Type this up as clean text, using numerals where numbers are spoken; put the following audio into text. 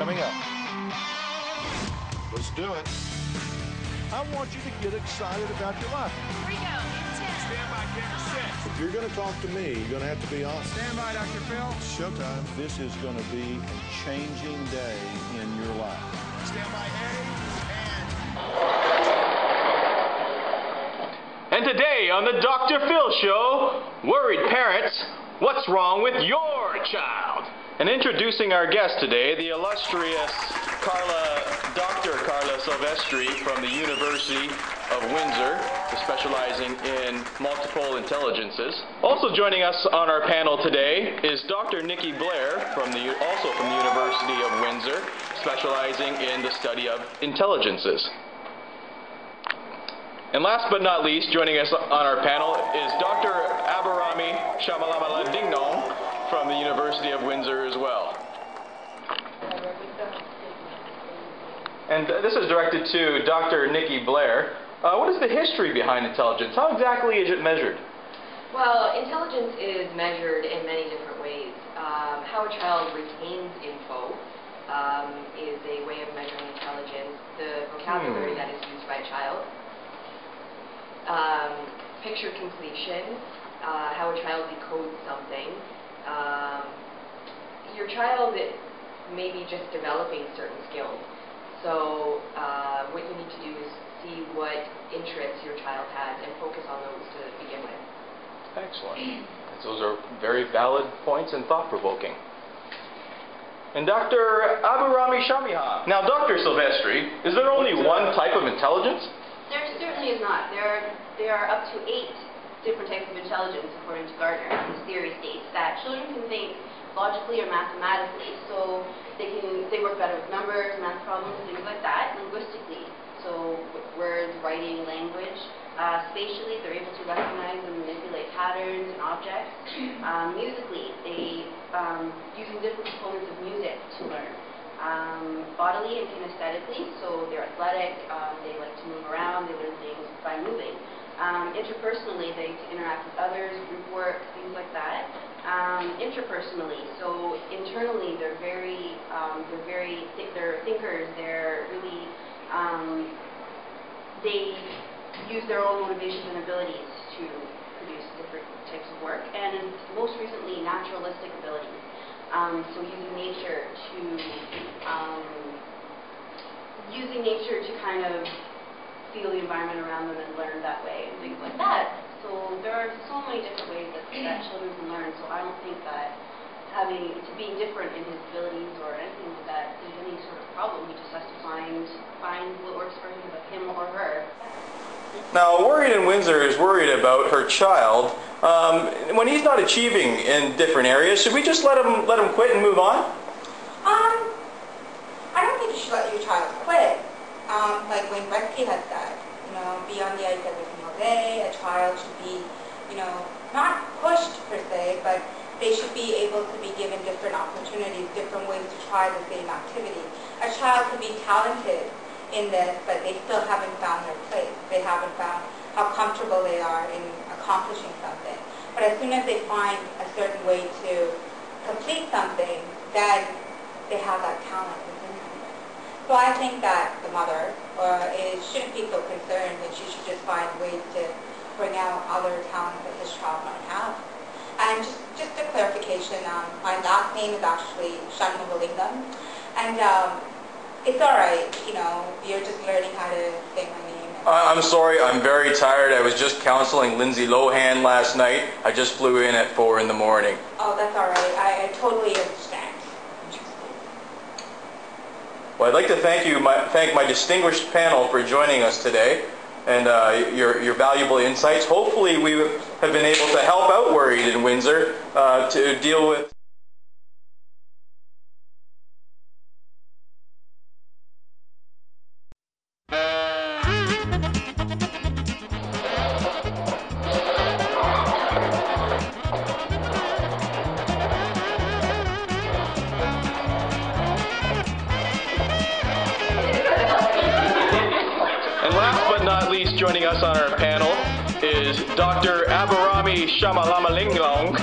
coming up. Let's do it. I want you to get excited about your life. Here we go. Stand by, camera 6. If you're going to talk to me, you're going to have to be honest. Stand by, Dr. Phil. Showtime. This is going to be a changing day in your life. Stand by, And today on the Dr. Phil Show, worried parents, what's wrong with your child? And introducing our guest today, the illustrious Dr. Carla Silvestri from the University of Windsor, specializing in multiple intelligences. Also joining us on our panel today is Dr. Nikki Blair, also from the University of Windsor, specializing in the study of intelligences. And last but not least, joining us on our panel is Dr. Abarami Shamalamaladingnon from the University of Windsor as well. And this is directed to Dr. Nikki Blair. What is the history behind intelligence? How exactly is it measured? Well, intelligence is measured in many different ways. How a child retains info is a way of measuring intelligence. The vocabulary that is used by a child. Picture completion, how a child decodes something. Your child may be just developing certain skills. So what you need to do is see what interests your child has and focus on those to begin with. Excellent. Those are very valid points and thought-provoking. And Dr. Abarami Shamiha. Now, Dr. Silvestri, is there only one type of intelligence? There certainly is not. There are up to 8 different types of intelligence, according to Gardner. His theory states that children can think logically or mathematically, so they work better with numbers, math problems, things like that. Linguistically, so with words, writing, language. Spatially, they're able to recognize and manipulate patterns and objects. Musically, they using different components of music to learn. Bodily and kinesthetically, so they're athletic, they like to move around, they learn things by moving. Interpersonally, they interact with others, group work, things like that. Interpersonally, so internally, they're thinkers. They're really they use their own motivations and abilities to produce different types of work, and most recently, naturalistic abilities. So using nature to kind of feel the environment around them and learn that way and things like that. So there are so many different ways that children can learn. So I don't think that being different in his abilities or anything like that there's any sort of problem. He just has to find what works for him or her. Now, Worried in Windsor is worried about her child. When he's not achieving in different areas, should we just let him quit and move on? I don't think you should let your child quit. Like when Becky had said, be on the ice every single day. A child should be, not pushed per se, but they should be able to be given different opportunities, different ways to try the same activity. A child could be talented in this, but they still haven't found their place. They haven't found how comfortable they are in accomplishing something. But as soon as they find a certain way to complete something, then they have that talent within them. So I think that the mother shouldn't be so concerned, that she should just find ways to bring out other talents that this child might have. And just a clarification, my last name is actually Shanmugalingam, and it's all right, you're just learning how to say my name. I'm sorry, I'm very tired. I was just counseling Lindsay Lohan last night. I just flew in at 4 in the morning. Oh, that's all right. I totally understand. Well, I'd like to thank my distinguished panel for joining us today and your valuable insights. Hopefully we have been able to help out Worried in Windsor to deal with joining us on our panel is Dr. Abarami Shamalamalinglong